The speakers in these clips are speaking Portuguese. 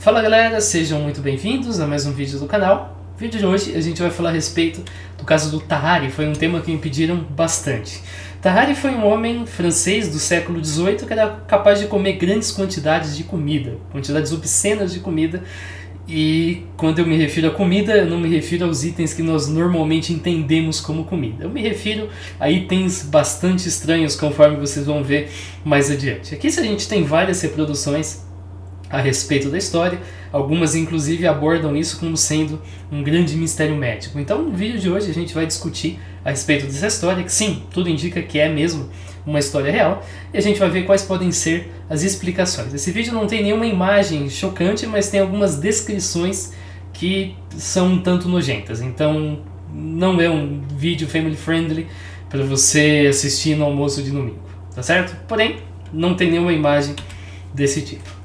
Fala galera, sejam muito bem-vindos a mais um vídeo do canal. No vídeo de hoje a gente vai falar a respeito do caso do Tahari, foi um tema que me pediram bastante. Tahari foi um homem francês do século XVIII que era capaz de comer grandes quantidades de comida, quantidades obscenas de comida. E quando eu me refiro a comida, eu não me refiro aos itens que nós normalmente entendemos como comida. Eu me refiro a itens bastante estranhos, conforme vocês vão ver mais adiante. Aqui a gente tem várias reproduções a respeito da história, algumas inclusive abordam isso como sendo um grande mistério médico. Então no vídeo de hoje a gente vai discutir a respeito dessa história, que sim, tudo indica que é mesmo uma história real, e a gente vai ver quais podem ser as explicações. Esse vídeo não tem nenhuma imagem chocante, mas tem algumas descrições que são um tanto nojentas, então não é um vídeo family friendly para você assistir no almoço de domingo, tá certo? Porém, não tem nenhuma imagem desse tipo.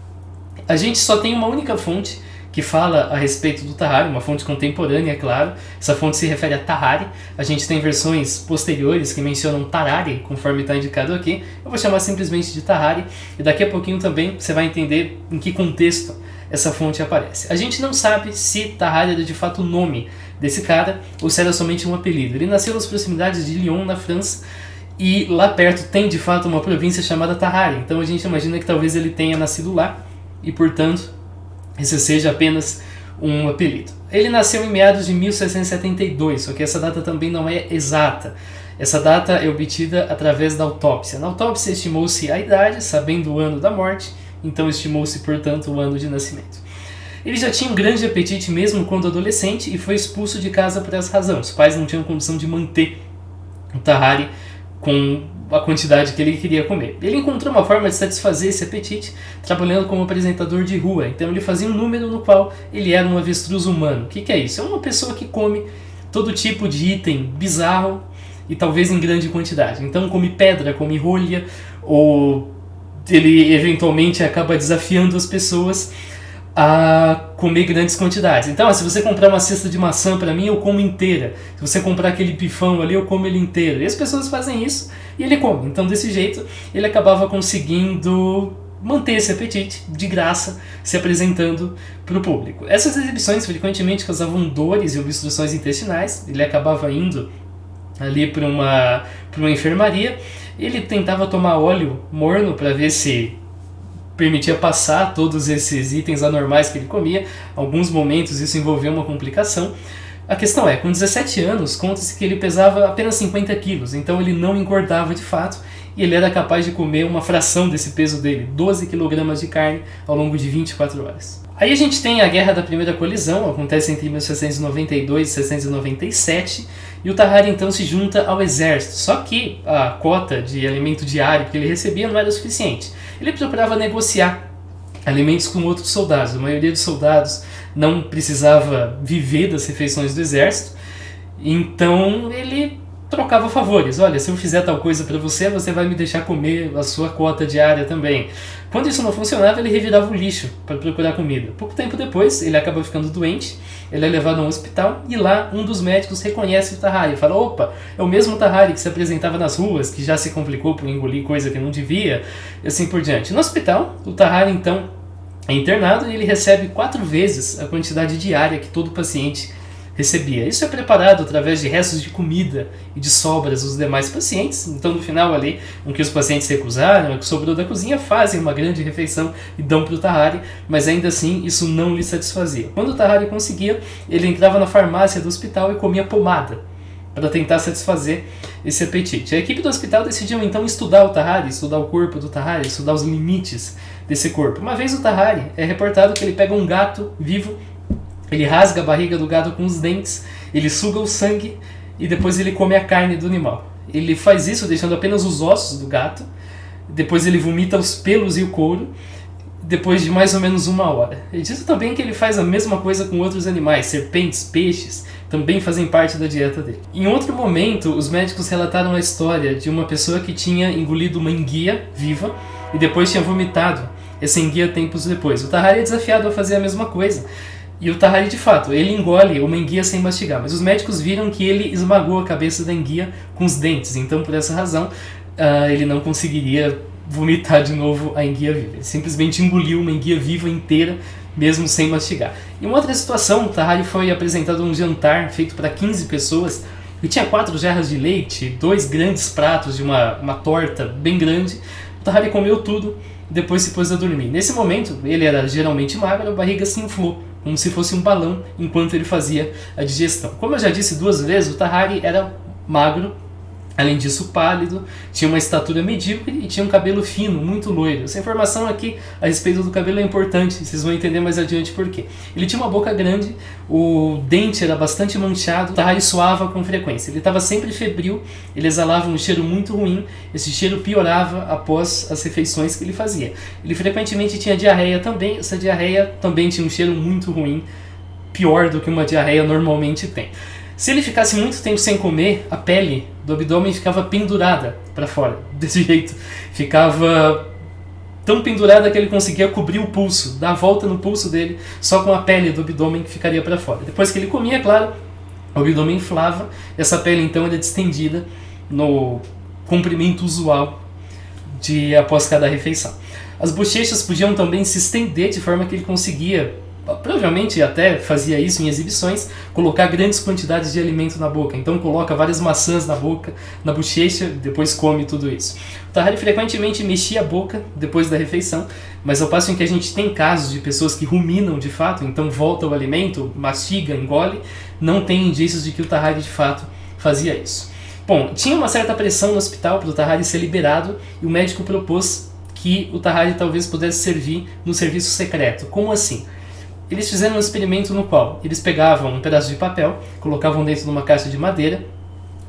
A gente só tem uma única fonte que fala a respeito do Tahari, uma fonte contemporânea, é claro. Essa fonte se refere a Tahari. A gente tem versões posteriores que mencionam Tarari, conforme está indicado aqui. Eu vou chamar simplesmente de Tahari, e daqui a pouquinho também você vai entender em que contexto essa fonte aparece. A gente não sabe se Tahari era de fato o nome desse cara, ou se era somente um apelido. Ele nasceu nas proximidades de Lyon, na França, e lá perto tem de fato uma província chamada Tahari. Então a gente imagina que talvez ele tenha nascido lá, e portanto esse seja apenas um apelido. Ele nasceu em meados de 1672, só que essa data também não é exata. Essa data é obtida através da autópsia. Na autópsia estimou-se a idade, sabendo o ano da morte, então estimou-se, portanto, o ano de nascimento. Ele já tinha um grande apetite mesmo quando adolescente e foi expulso de casa por essa razão. Os pais não tinham condição de manter o Tahari com a quantidade que ele queria comer. Ele encontrou uma forma de satisfazer esse apetite trabalhando como apresentador de rua. Então ele fazia um número no qual ele era um avestruz humano. O que é isso? É uma pessoa que come todo tipo de item bizarro e talvez em grande quantidade. Então come pedra, come rolha, ou ele eventualmente acaba desafiando as pessoas a comer grandes quantidades. Então, se você comprar uma cesta de maçã para mim, eu como inteira. Se você comprar aquele pifão ali, eu como ele inteiro. E as pessoas fazem isso e ele come. Então, desse jeito, ele acabava conseguindo manter esse apetite de graça, se apresentando para o público. Essas exibições frequentemente causavam dores e obstruções intestinais. Ele acabava indo ali para uma enfermaria. Ele tentava tomar óleo morno para ver se permitia passar todos esses itens anormais que ele comia. Alguns momentos isso envolvia uma complicação. A questão é, com 17 anos, conta-se que ele pesava apenas 50 quilos, então ele não engordava de fato, e ele era capaz de comer uma fração desse peso dele, 12 kg de carne, ao longo de 24 horas. Aí a gente tem a Guerra da Primeira Colisão, acontece entre 1692 e 1697, e o Tahari então se junta ao exército, só que a cota de alimento diário que ele recebia não era suficiente. Ele procurava negociar alimentos com outros soldados. A maioria dos soldados não precisava viver das refeições do exército, então ele trocava favores. Olha, se eu fizer tal coisa para você, você vai me deixar comer a sua cota diária também. Quando isso não funcionava, ele revirava o lixo para procurar comida. Pouco tempo depois, ele acaba ficando doente, ele é levado a um hospital e lá um dos médicos reconhece o Tahari e fala: opa, é o mesmo Tahari que se apresentava nas ruas, que já se complicou por engolir coisa que não devia, e assim por diante. No hospital, o Tahari então é internado e ele recebe 4 vezes a quantidade diária que todo paciente recebia. Isso é preparado através de restos de comida e de sobras dos demais pacientes. Então no final ali, o que os pacientes recusaram, o que sobrou da cozinha, fazem uma grande refeição e dão para o Tahari, mas ainda assim isso não lhe satisfazia. Quando o Tahari conseguia, ele entrava na farmácia do hospital e comia pomada para tentar satisfazer esse apetite. A equipe do hospital decidiu então estudar o Tahari, estudar o corpo do Tahari, estudar os limites desse corpo. Uma vez o Tahari é reportado que ele pega um gato vivo, ele rasga a barriga do gado com os dentes, ele suga o sangue e depois ele come a carne do animal. Ele faz isso deixando apenas os ossos do gato, depois ele vomita os pelos e o couro, depois de mais ou menos 1 hora. Ele diz também que ele faz a mesma coisa com outros animais, serpentes, peixes, também fazem parte da dieta dele. Em outro momento, os médicos relataram a história de uma pessoa que tinha engolido uma enguia viva e depois tinha vomitado essa enguia tempos depois. O Tahari é desafiado a fazer a mesma coisa. E o Tahari, de fato, ele engole uma enguia sem mastigar, mas os médicos viram que ele esmagou a cabeça da enguia com os dentes, então por essa razão ele não conseguiria vomitar de novo a enguia viva. Ele simplesmente engoliu uma enguia viva inteira mesmo sem mastigar. Em uma outra situação, o Tahari foi apresentado um jantar feito para 15 pessoas e tinha 4 jarras de leite, 2 grandes pratos de uma torta bem grande. O Tahari comeu tudo e depois se pôs a dormir. Nesse momento, ele era geralmente magro, a barriga se inflou, como se fosse um balão, enquanto ele fazia a digestão. Como eu já disse 2 vezes, o Tahari era magro, além disso pálido, tinha uma estatura medíocre e tinha um cabelo fino, muito loiro. Essa informação aqui a respeito do cabelo é importante, vocês vão entender mais adiante por quê. Ele tinha uma boca grande, o dente era bastante manchado, o Tahari suava com frequência. Ele estava sempre febril, ele exalava um cheiro muito ruim, esse cheiro piorava após as refeições que ele fazia. Ele frequentemente tinha diarreia também, essa diarreia também tinha um cheiro muito ruim, pior do que uma diarreia normalmente tem. Se ele ficasse muito tempo sem comer, a pele do abdômen ficava pendurada para fora, desse jeito. Ficava tão pendurada que ele conseguia cobrir o pulso, dar a volta no pulso dele, só com a pele do abdômen que ficaria para fora. Depois que ele comia, claro, o abdômen inflava, essa pele então era distendida no comprimento usual após cada refeição. As bochechas podiam também se estender de forma que ele conseguia, provavelmente até fazia isso em exibições, colocar grandes quantidades de alimento na boca. Então coloca várias maçãs na boca, na bochecha, depois come tudo isso. O Tahari frequentemente mexia a boca depois da refeição, mas ao passo em que a gente tem casos de pessoas que ruminam de fato, então volta o alimento, mastiga, engole, não tem indícios de que o Tahari de fato fazia isso. Bom, tinha uma certa pressão no hospital para o Tahari ser liberado e o médico propôs que o Tahari talvez pudesse servir no serviço secreto. Como assim? Eles fizeram um experimento no qual eles pegavam um pedaço de papel, colocavam dentro de uma caixa de madeira,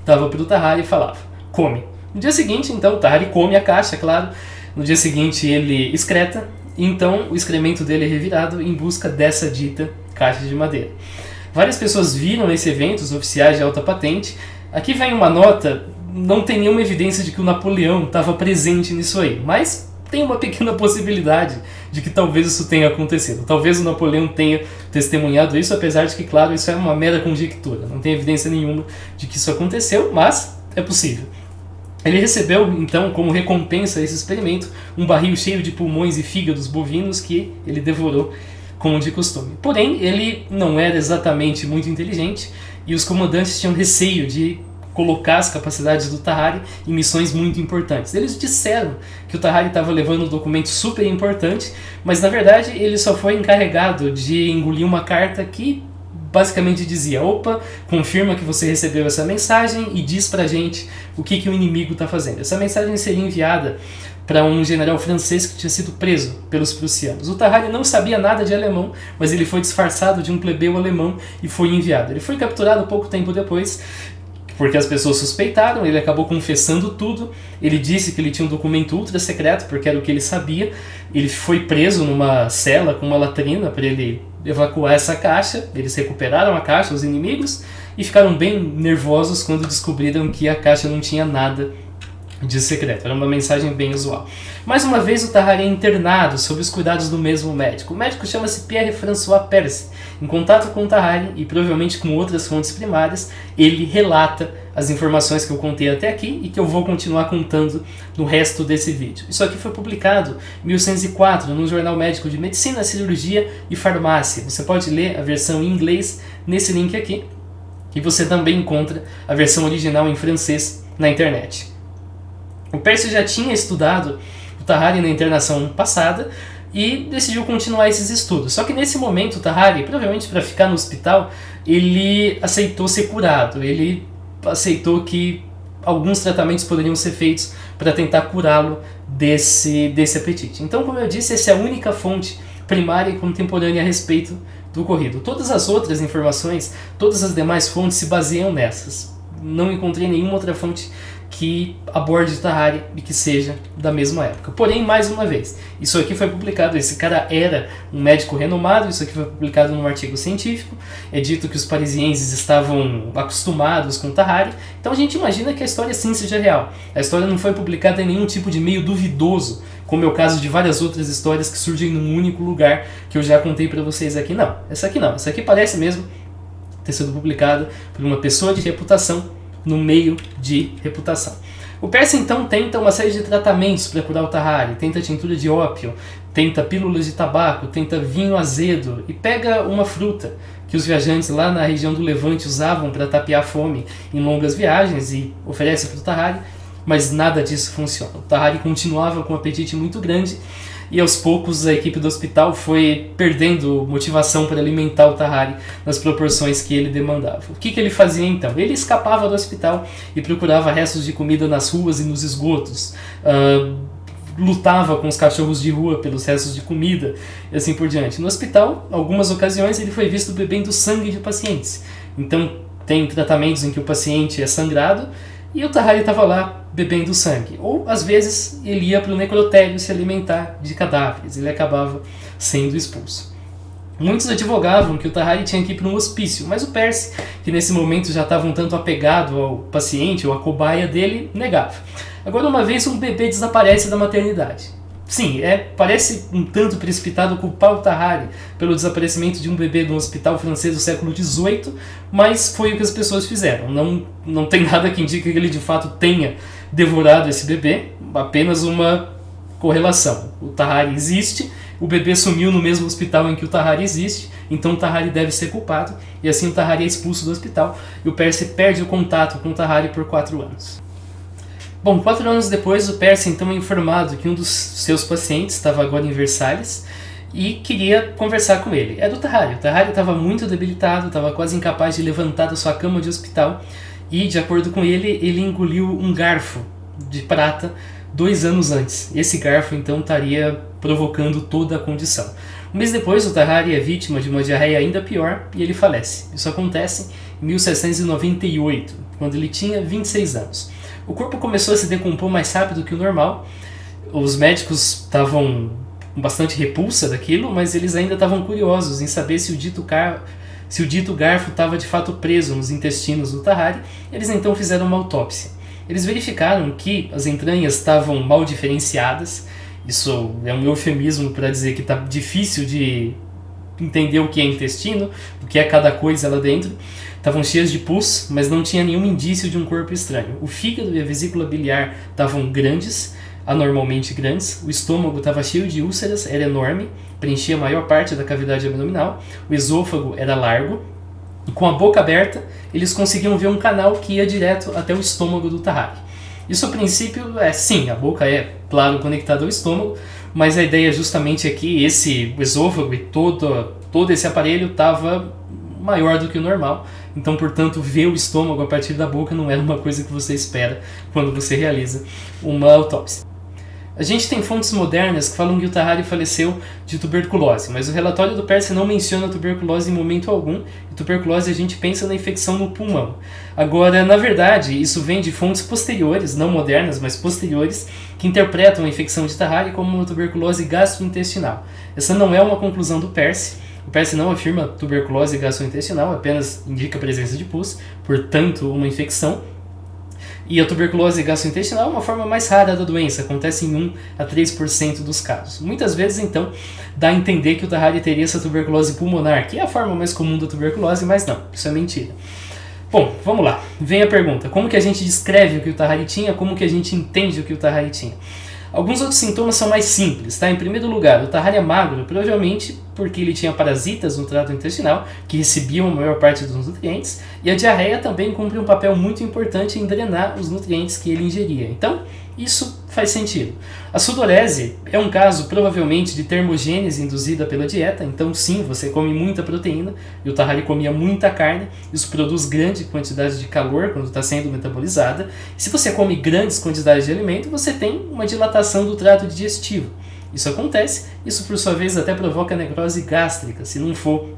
davam para o Tahari e falavam, come. No dia seguinte, então, o Tahari come a caixa, claro. No dia seguinte ele excreta, e então o excremento dele é revirado em busca dessa dita caixa de madeira. Várias pessoas viram esse evento, os oficiais de alta patente. Aqui vem uma nota, não tem nenhuma evidência de que o Napoleão estava presente nisso aí, mas tem uma pequena possibilidade de que talvez isso tenha acontecido. Talvez o Napoleão tenha testemunhado isso, apesar de que, claro, isso é uma mera conjectura. Não tem evidência nenhuma de que isso aconteceu, mas é possível. Ele recebeu, então, como recompensa a esse experimento, um barril cheio de pulmões e fígados bovinos que ele devorou como de costume. Porém, ele não era exatamente muito inteligente e os comandantes tinham receio de colocar as capacidades do Tahari em missões muito importantes. Eles disseram que o Tahari estava levando um documento super importante, mas na verdade ele só foi encarregado de engolir uma carta que basicamente dizia, opa, confirma que você recebeu essa mensagem e diz pra gente o que o inimigo está fazendo. Essa mensagem seria enviada para um general francês que tinha sido preso pelos prussianos. O Tahari não sabia nada de alemão, mas ele foi disfarçado de um plebeu alemão e foi enviado. Ele foi capturado pouco tempo depois, porque as pessoas suspeitaram, ele acabou confessando tudo, ele disse que ele tinha um documento ultra secreto, porque era o que ele sabia, ele foi preso numa cela com uma latrina para ele evacuar essa caixa, eles recuperaram a caixa, os inimigos, e ficaram bem nervosos quando descobriram que a caixa não tinha nada de secreto, era uma mensagem bem usual. Mais uma vez o Tahari é internado sob os cuidados do mesmo médico. O médico chama-se Pierre-François Percy. Em contato com o Tahari e provavelmente com outras fontes primárias, ele relata as informações que eu contei até aqui e que eu vou continuar contando no resto desse vídeo. Isso aqui foi publicado em 1104 no Jornal Médico de Medicina, Cirurgia e Farmácia. Você pode ler a versão em inglês nesse link aqui e você também encontra a versão original em francês na internet. O Percy já tinha estudado o Tahari na internação passada e decidiu continuar esses estudos. Só que nesse momento o Tahari, provavelmente para ficar no hospital, ele aceitou ser curado. Ele aceitou que alguns tratamentos poderiam ser feitos para tentar curá-lo desse apetite. Então, como eu disse, essa é a única fonte primária e contemporânea a respeito do ocorrido. Todas as outras informações, todas as demais fontes se baseiam nessas. Não encontrei nenhuma outra fonte que aborde o Tahari e que seja da mesma época. Porém, mais uma vez, isso aqui foi publicado, esse cara era um médico renomado, isso aqui foi publicado num artigo científico, é dito que os parisienses estavam acostumados com o Tahari, então a gente imagina que a história sim seja real. A história não foi publicada em nenhum tipo de meio duvidoso, como é o caso de várias outras histórias que surgem num único lugar que eu já contei para vocês aqui. Não, essa aqui parece mesmo ter sido publicada por uma pessoa de reputação no meio de reputação. O Percy então tenta uma série de tratamentos para curar o Tahari, tenta tintura de ópio, tenta pílulas de tabaco, tenta vinho azedo e pega uma fruta que os viajantes lá na região do Levante usavam para tapear a fome em longas viagens e oferece para o Tahari, mas nada disso funciona. O Tahari continuava com um apetite muito grande e aos poucos a equipe do hospital foi perdendo motivação para alimentar o Tahari nas proporções que ele demandava. O que ele fazia então? Ele escapava do hospital e procurava restos de comida nas ruas e nos esgotos, lutava com os cachorros de rua pelos restos de comida e assim por diante. No hospital, algumas ocasiões, ele foi visto bebendo sangue de pacientes. Então, tem tratamentos em que o paciente é sangrado e o Tahari estava lá bebendo sangue. Ou, às vezes, ele ia para o necrotério se alimentar de cadáveres. Ele acabava sendo expulso. Muitos advogavam que o Tahari tinha que ir para um hospício, mas o Percy, que nesse momento já estava um tanto apegado ao paciente ou à cobaia dele, negava. Agora, uma vez, um bebê desaparece da maternidade. Sim, parece um tanto precipitado culpar o Tahari pelo desaparecimento de um bebê de um hospital francês do século XVIII, mas foi o que as pessoas fizeram. Não tem nada que indique que ele de fato tenha devorado esse bebê, apenas uma correlação. O Tahari existe, o bebê sumiu no mesmo hospital em que o Tahari existe, então o Tahari deve ser culpado, e assim o Tahari é expulso do hospital, e o Percy perde o contato com o Tahari por 4 anos. Bom, 4 anos depois, o Percy então é informado que um dos seus pacientes estava agora em Versalhes e queria conversar com ele. Era o Tahari. O Tahari estava muito debilitado, estava quase incapaz de levantar da sua cama de hospital e, de acordo com ele, ele engoliu um garfo de prata 2 anos antes. Esse garfo então estaria provocando toda a condição. Um mês depois, o Tahari é vítima de uma diarreia ainda pior e ele falece. Isso acontece em 1798, quando ele tinha 26 anos. O corpo começou a se decompor mais rápido que o normal. Os médicos estavam com bastante repulsa daquilo, mas eles ainda estavam curiosos em saber se o dito garfo estava de fato preso nos intestinos do Tahari. Eles então fizeram uma autópsia. Eles verificaram que as entranhas estavam mal diferenciadas. Isso é um eufemismo para dizer que está difícil de entender o que é intestino, o que é cada coisa lá dentro. Estavam cheias de pus, mas não tinha nenhum indício de um corpo estranho. O fígado e a vesícula biliar estavam grandes, anormalmente grandes. O estômago estava cheio de úlceras, era enorme, preenchia a maior parte da cavidade abdominal. O esôfago era largo. E com a boca aberta, eles conseguiam ver um canal que ia direto até o estômago do Tahari. Isso, a princípio, sim, a boca é, claro, conectada ao estômago, mas a ideia justamente é que esse esôfago e todo esse aparelho estava maior do que o normal. Então, portanto, ver o estômago a partir da boca não era uma coisa que você espera quando você realiza uma autópsia. A gente tem fontes modernas que falam que o Tahari faleceu de tuberculose, mas o relatório do Percy não menciona tuberculose em momento algum, e tuberculose a gente pensa na infecção no pulmão. Agora, na verdade, isso vem de fontes posteriores, não modernas, mas posteriores, que interpretam a infecção de Tahari como uma tuberculose gastrointestinal. Essa não é uma conclusão do Percy. O Percy não afirma tuberculose gastrointestinal, apenas indica a presença de pus, portanto, uma infecção. E a tuberculose gastrointestinal é uma forma mais rara da doença, acontece em 1 a 3% dos casos. Muitas vezes, então, dá a entender que o Tahari teria essa tuberculose pulmonar, que é a forma mais comum da tuberculose, mas não, isso é mentira. Bom, vamos lá, vem a pergunta. Como que a gente descreve o que o Tahari tinha, como que a gente entende o que o Tahari tinha? Alguns outros sintomas são mais simples, tá? Em primeiro lugar, o Tahari é magro, provavelmente porque ele tinha parasitas no trato intestinal, que recebiam a maior parte dos nutrientes, e a diarreia também cumpre um papel muito importante em drenar os nutrientes que ele ingeria. Então, isso faz sentido. A sudorese é um caso, provavelmente, de termogênese induzida pela dieta, então sim, você come muita proteína, e o Tahari comia muita carne, isso produz grande quantidade de calor quando está sendo metabolizada, e se você come grandes quantidades de alimento, você tem uma dilatação do trato digestivo. Isso acontece, isso por sua vez até provoca necrose gástrica, se não for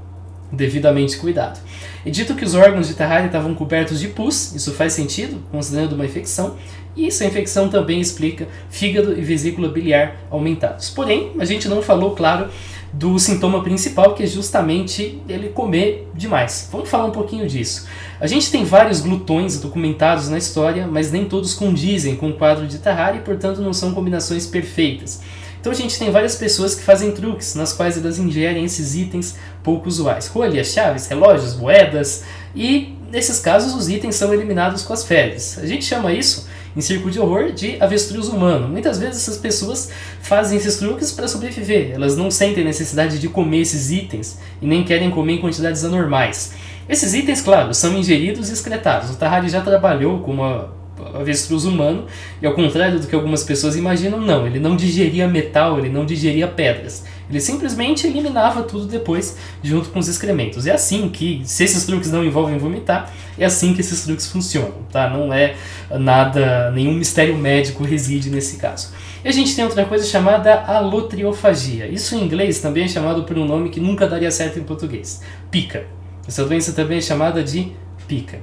devidamente cuidado. É dito que os órgãos de Tahari estavam cobertos de pus, isso faz sentido, considerando uma infecção, e essa infecção também explica fígado e vesícula biliar aumentados. Porém, a gente não falou, claro, do sintoma principal, que é justamente ele comer demais. Vamos falar um pouquinho disso. A gente tem vários glutões documentados na história, mas nem todos condizem com o quadro de Tahari, e portanto não são combinações perfeitas. Então a gente tem várias pessoas que fazem truques, nas quais elas ingerem esses itens pouco usuais. Rolhas, chaves, relógios, moedas, e nesses casos os itens são eliminados com as fezes. A gente chama isso, em circo de horror de avestruz humano. Muitas vezes essas pessoas fazem esses truques para sobreviver. Elas não sentem necessidade de comer esses itens e nem querem comer em quantidades anormais. Esses itens, claro, são ingeridos e excretados. O Tahari já trabalhou com uma avestruz humano e, ao contrário do que algumas pessoas imaginam, não, ele não digeria metal, ele não digeria pedras. Ele simplesmente eliminava tudo depois, junto com os excrementos. É assim que, se esses truques não envolvem vomitar, é assim que esses truques funcionam, tá? Não é nada, nenhum mistério médico reside nesse caso. E a gente tem outra coisa chamada alotriofagia. Isso em inglês também é chamado por um nome que nunca daria certo em português: pica. Essa doença também é chamada de pica.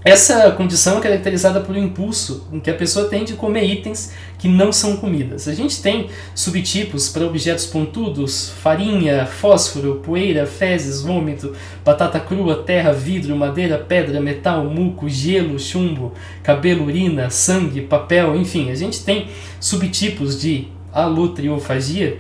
Essa condição é caracterizada por um impulso em que a pessoa tem de comer itens que não são comidas. A gente tem subtipos para objetos pontudos: farinha, fósforo, poeira, fezes, vômito, batata crua, terra, vidro, madeira, pedra, metal, muco, gelo, chumbo, cabelo, urina, sangue, papel, enfim. A gente tem subtipos de alotriofagia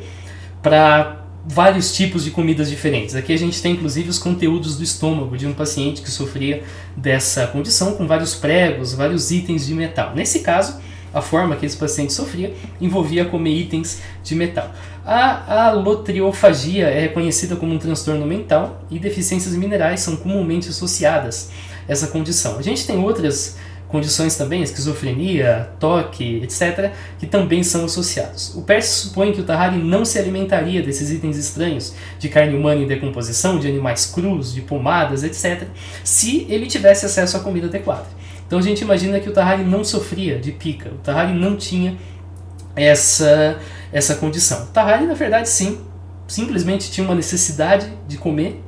para vários tipos de comidas diferentes. Aqui a gente tem inclusive os conteúdos do estômago de um paciente que sofria dessa condição, com vários pregos, vários itens de metal. Nesse caso, a forma que esse paciente sofria envolvia comer itens de metal. A alotriofagia é reconhecida como um transtorno mental e deficiências minerais são comumente associadas a essa condição. A gente tem outras condições também, esquizofrenia, toque, etc., que também são associados. O Percy supõe que o Tahari não se alimentaria desses itens estranhos, de carne humana em decomposição, de animais crus, de pomadas, etc., se ele tivesse acesso à comida adequada. Então a gente imagina que o Tahari não sofria de pica, o Tahari não tinha essa condição. O Tahari, na verdade, sim, simplesmente tinha uma necessidade de comer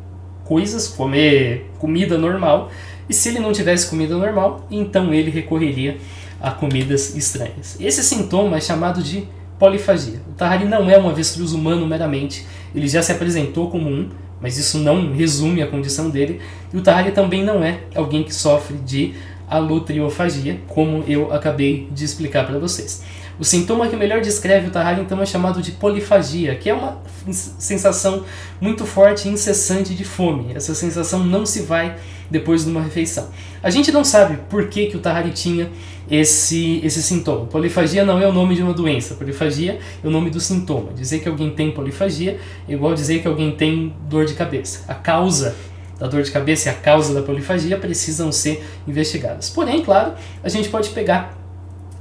coisas, comer comida normal, e se ele não tivesse comida normal, então ele recorreria a comidas estranhas. Esse sintoma é chamado de polifagia. O Tahari não é um avestruz humano meramente, ele já se apresentou como um, mas isso não resume a condição dele, e o Tahari também não é alguém que sofre de alotriofagia, como eu acabei de explicar para vocês. O sintoma que melhor descreve o Tahari então é chamado de polifagia, que é uma sensação muito forte e incessante de fome. Essa sensação não se vai depois de uma refeição. A gente não sabe por que o Tahari tinha esse sintoma. Polifagia não é o nome de uma doença, polifagia é o nome do sintoma. Dizer que alguém tem polifagia é igual dizer que alguém tem dor de cabeça. A causa da dor de cabeça e a causa da polifagia precisam ser investigadas. Porém, claro, a gente pode pegar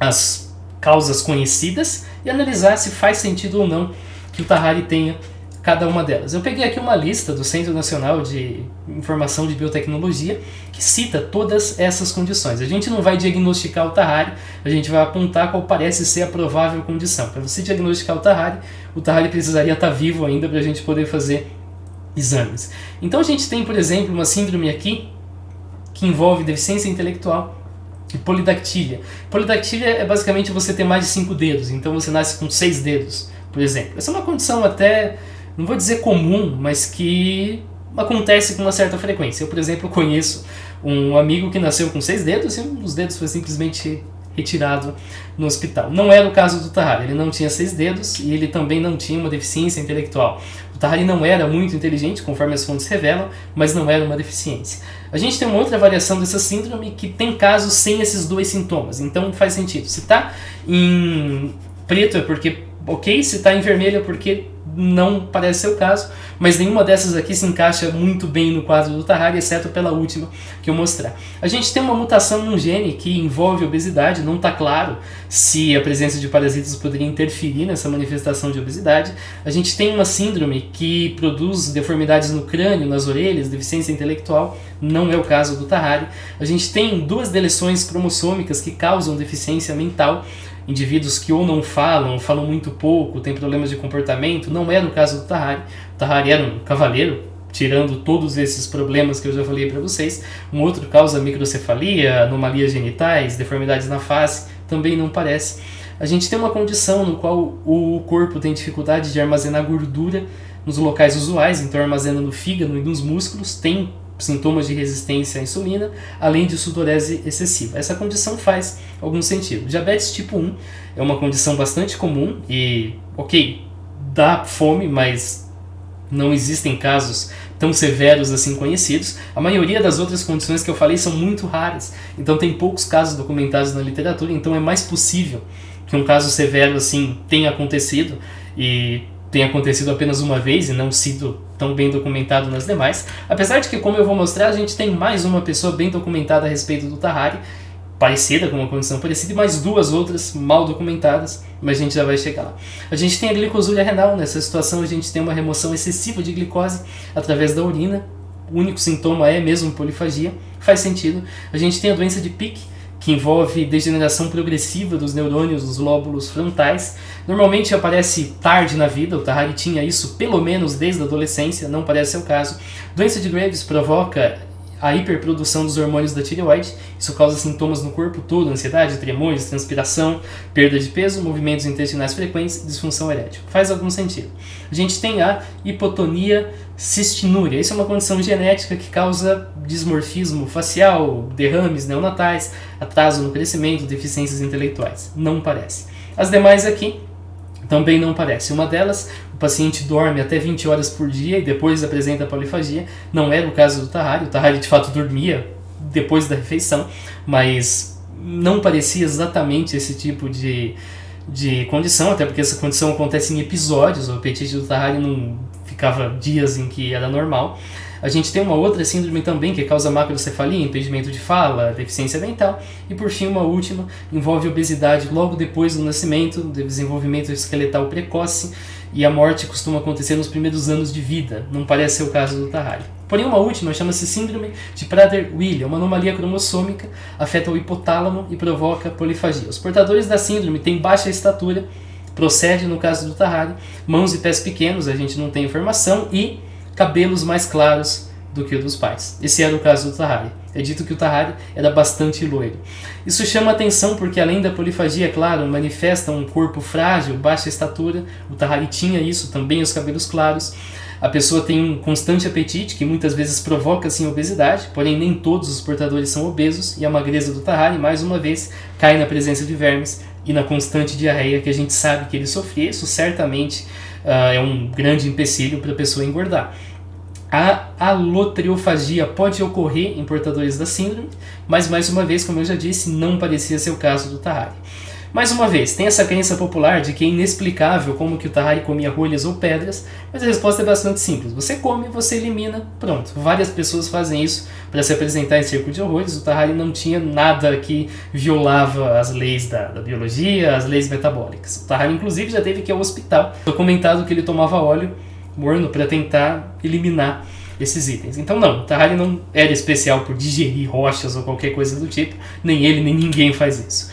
as causas conhecidas e analisar se faz sentido ou não que o Tahari tenha cada uma delas. Eu peguei aqui uma lista do Centro Nacional de Informação de Biotecnologia que cita todas essas condições. A gente não vai diagnosticar o Tahari, a gente vai apontar qual parece ser a provável condição. Para você diagnosticar o Tahari precisaria estar vivo ainda para a gente poder fazer exames. Então a gente tem, por exemplo, uma síndrome aqui que envolve deficiência intelectual e polidactília. Polidactília é basicamente você ter mais de 5 dedos, então você nasce com 6 dedos, por exemplo. Essa é uma condição até, não vou dizer comum, mas que acontece com uma certa frequência. Eu, por exemplo, conheço um amigo que nasceu com 6 dedos e um dos dedos foi simplesmente retirado no hospital. Não era o caso do Tahari, ele não tinha 6 dedos e ele também não tinha uma deficiência intelectual. O Tahari não era muito inteligente, conforme as fontes revelam, mas não era uma deficiência. A gente tem uma outra variação dessa síndrome que tem casos sem esses dois sintomas, então faz sentido. Se está em preto é porque ok, se está em vermelho é porque não parece ser o caso, mas nenhuma dessas aqui se encaixa muito bem no quadro do Tahari, exceto pela última que eu mostrar. A gente tem uma mutação num gene que envolve obesidade, não está claro se a presença de parasitas poderia interferir nessa manifestação de obesidade. A gente tem uma síndrome que produz deformidades no crânio, nas orelhas, deficiência intelectual, não é o caso do Tahari. A gente tem 2 deleções cromossômicas que causam deficiência mental, indivíduos que ou não falam, falam muito pouco, têm problemas de comportamento, não é no caso do Tahari. O Tahari era um cavaleiro, tirando todos esses problemas que eu já falei para vocês. Um outro causa microcefalia, anomalias genitais, deformidades na face, também não parece. A gente tem uma condição no qual o corpo tem dificuldade de armazenar gordura nos locais usuais, então armazena no fígado e nos músculos, tem sintomas de resistência à insulina, além de sudorese excessiva. Essa condição faz algum sentido. Diabetes tipo 1 é uma condição bastante comum e, ok, dá fome, mas Não existem casos tão severos assim conhecidos. A maioria das outras condições que eu falei são muito raras, então tem poucos casos documentados na literatura, então é mais possível que um caso severo assim tenha acontecido, e tenha acontecido apenas uma vez e não sido tão bem documentado nas demais. Apesar de que, como eu vou mostrar, a gente tem mais uma pessoa bem documentada a respeito do Tahari, parecida, com uma condição parecida, e mais duas outras mal documentadas, mas a gente já vai chegar lá. A gente tem a glicosúria renal. Nessa situação a gente tem uma remoção excessiva de glicose através da urina. O único sintoma é mesmo polifagia, faz sentido. A gente tem a doença de Pick, que envolve degeneração progressiva dos neurônios dos lóbulos frontais. Normalmente aparece tarde na vida, o Tahari tinha isso pelo menos desde a adolescência, não parece ser o caso. Doença de Graves provoca a hiperprodução dos hormônios da tireoide. Isso causa sintomas no corpo todo: ansiedade, tremores, transpiração, perda de peso, movimentos intestinais frequentes e disfunção erétil. Faz algum sentido. A gente tem a hipotonia cistinúria. Isso é uma condição genética que causa dismorfismo facial, derrames neonatais, atraso no crescimento, deficiências intelectuais. Não parece. As demais aqui também não parece. Uma delas, o paciente dorme até 20 horas por dia e depois apresenta polifagia. Não era o caso do Tahari. O Tahari de fato dormia depois da refeição, mas não parecia exatamente esse tipo de condição, até porque essa condição acontece em episódios. O apetite do Tahari não ficava dias em que era normal. A gente tem uma outra síndrome também que causa macrocefalia, impedimento de fala, deficiência mental. E por fim, uma última, envolve obesidade logo depois do nascimento, desenvolvimento esqueletal precoce, e a morte costuma acontecer nos primeiros anos de vida. Não parece ser o caso do Tahari. Porém, uma última chama-se síndrome de Prader-Willi, uma anomalia cromossômica, afeta o hipotálamo e provoca polifagia. Os portadores da síndrome têm baixa estatura, procede no caso do Tahari, mãos e pés pequenos, a gente não tem informação, e cabelos mais claros do que o dos pais. Esse era o caso do Tahari. É dito que o Tahari era bastante loiro. Isso chama atenção porque, além da polifagia, é claro, manifesta um corpo frágil, baixa estatura. O Tahari tinha isso, também os cabelos claros. A pessoa tem um constante apetite, que muitas vezes provoca sim obesidade, porém nem todos os portadores são obesos, e a magreza do Tahari, mais uma vez, cai na presença de vermes e na constante diarreia que a gente sabe que ele sofria. Isso certamente é um grande empecilho para a pessoa engordar. A alotriofagia pode ocorrer em portadores da síndrome, mas mais uma vez, como eu já disse, não parecia ser o caso do Tahari. Mais uma vez, tem essa crença popular de que é inexplicável como que o Tahari comia rolhas ou pedras, mas a resposta é bastante simples. Você come, você elimina, pronto. Várias pessoas fazem isso para se apresentar em circo de horrores. O Tahari não tinha nada que violava as leis da biologia, as leis metabólicas. O Tahari, inclusive, já teve que ir ao hospital. Documentado que ele tomava óleo morno para tentar eliminar esses itens. Então não, o Tahari não era especial por digerir rochas ou qualquer coisa do tipo, nem ele nem ninguém faz isso.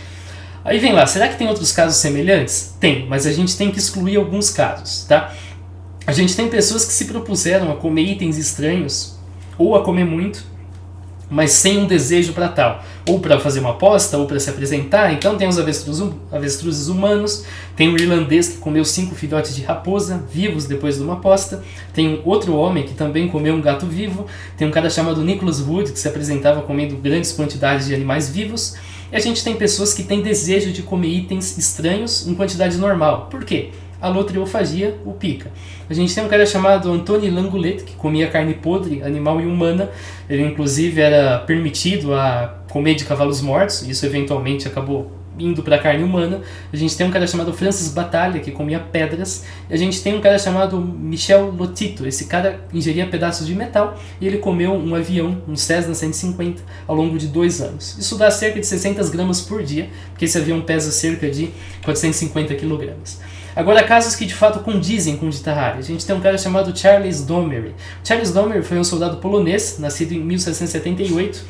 Aí vem lá, será que tem outros casos semelhantes? Tem, mas a gente tem que excluir alguns casos, tá? A gente tem pessoas que se propuseram a comer itens estranhos, ou a comer muito, mas sem um desejo para tal, ou para fazer uma aposta, ou para se apresentar. Então tem os avestruzes humanos, tem um irlandês que comeu 5 filhotes de raposa vivos depois de uma aposta, tem um outro homem que também comeu um gato vivo, tem um cara chamado Nicholas Wood que se apresentava comendo grandes quantidades de animais vivos, e a gente tem pessoas que têm desejo de comer itens estranhos em quantidade normal. Por quê? A alotriofagia o pica. A gente tem um cara chamado Anthony Langoulet, que comia carne podre, animal e humana. Ele inclusive era permitido a comer de cavalos mortos, e isso eventualmente acabou indo para a carne humana. A gente tem um cara chamado Francis Batalha, que comia pedras. E a gente tem um cara chamado Michel Lotito. Esse cara ingeria pedaços de metal e ele comeu um avião, um Cessna 150, ao longo de 2 anos. Isso dá cerca de 600 gramas por dia, porque esse avião pesa cerca de 450 quilogramas. Agora, casos que de fato condizem com o de Tahari. A gente tem um cara chamado Charles Domery. Charles Domery foi um soldado polonês, nascido em 1778,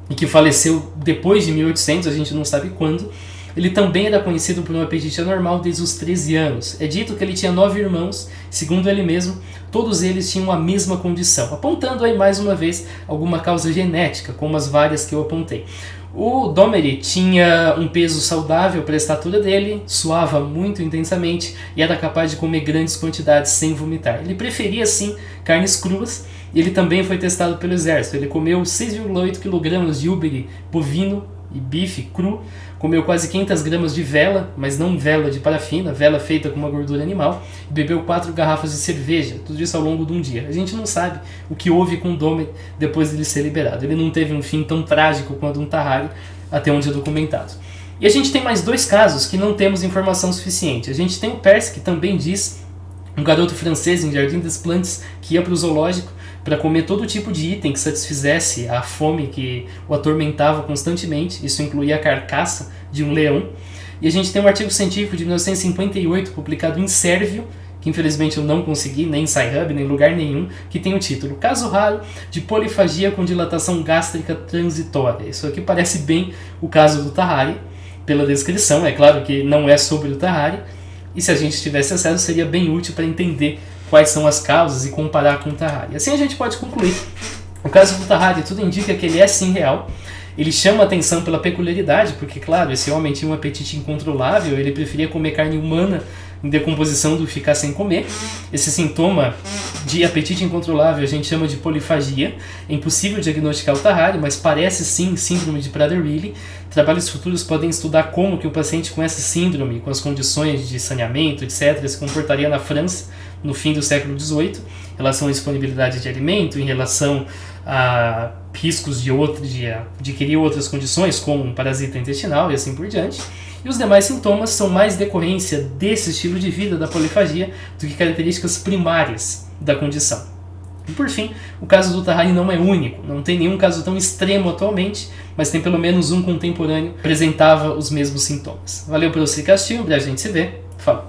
e que faleceu depois de 1800, a gente não sabe quando. Ele também era conhecido por um apetite anormal desde os 13 anos. É dito que ele tinha 9 irmãos, segundo ele mesmo, todos eles tinham a mesma condição, apontando aí mais uma vez alguma causa genética, como as várias que eu apontei. O Domery tinha um peso saudável para a estatura dele, suava muito intensamente e era capaz de comer grandes quantidades sem vomitar. Ele preferia, sim, carnes cruas, e ele também foi testado pelo exército. Ele comeu 6,8 kg de úbere bovino e bife cru, comeu quase 500 gramas de vela, mas não vela de parafina, vela feita com uma gordura animal, e bebeu 4 garrafas de cerveja, tudo isso ao longo de um dia. A gente não sabe o que houve com Dahmer depois dele ser liberado. Ele não teve um fim tão trágico quanto um Tahari, até onde é documentado. E a gente tem mais 2 casos que não temos informação suficiente. A gente tem o Percy, que também diz, um garoto francês em Jardim des Plantes, que ia para o zoológico para comer todo tipo de item que satisfizesse a fome que o atormentava constantemente. Isso incluía a carcaça de um leão. E a gente tem um artigo científico de 1958, publicado em sérvio, que infelizmente eu não consegui, nem em SciHub, nem em lugar nenhum, que tem o título Caso raro de polifagia com dilatação gástrica transitória. Isso aqui parece bem o caso do Tahari, pela descrição. É claro que não é sobre o Tahari, e se a gente tivesse acesso seria bem útil para entender quais são as causas e comparar com o Tahari. Assim a gente pode concluir. O caso do Tahari, tudo indica que ele é sim real. Ele chama atenção pela peculiaridade, porque, claro, esse homem tinha um apetite incontrolável, ele preferia comer carne humana em decomposição do que ficar sem comer. Esse sintoma de apetite incontrolável a gente chama de polifagia. É impossível diagnosticar o Tahari, mas parece sim síndrome de Prader-Willi. Trabalhos futuros podem estudar como que o paciente com essa síndrome, com as condições de saneamento, etc., se comportaria na França no fim do século XVIII, em relação à disponibilidade de alimento, em relação a riscos de adquirir outras condições, como um parasita intestinal e assim por diante. E os demais sintomas são mais decorrência desse estilo de vida, da polifagia, do que características primárias da condição. E por fim, o caso do Tahari não é único, não tem nenhum caso tão extremo atualmente, mas tem pelo menos um contemporâneo que apresentava os mesmos sintomas. Valeu pelo seu assistir, a gente se vê, falou!